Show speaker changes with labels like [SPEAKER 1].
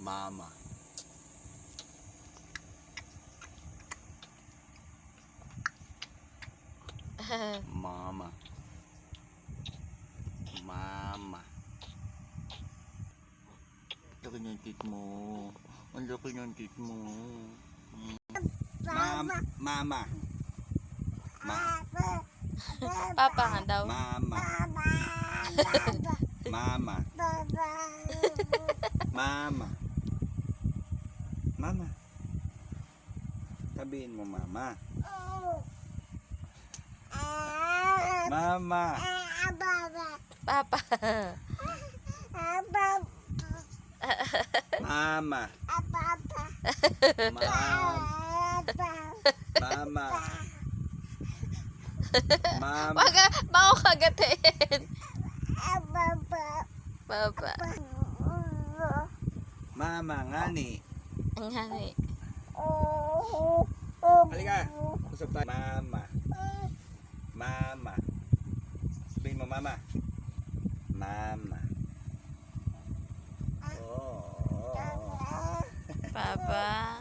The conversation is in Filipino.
[SPEAKER 1] Mama. Mama. Mama. Laki ng tit mo. Ang laki ng tit mo. Mama. Mama.
[SPEAKER 2] Papa nga daw.
[SPEAKER 1] Mama. Mama. Mama. Mama. Sabihin mo mama. Mama.
[SPEAKER 2] Papa.
[SPEAKER 1] Mama. Mama. Mama.
[SPEAKER 2] Wag ka, bako kagatin. Papa.
[SPEAKER 1] Mama, ngani.
[SPEAKER 2] Ang hani.
[SPEAKER 1] Halika. Usap tayo. Mama. Mama. Sabihin mo mama. Mama. Oh.
[SPEAKER 2] Papa.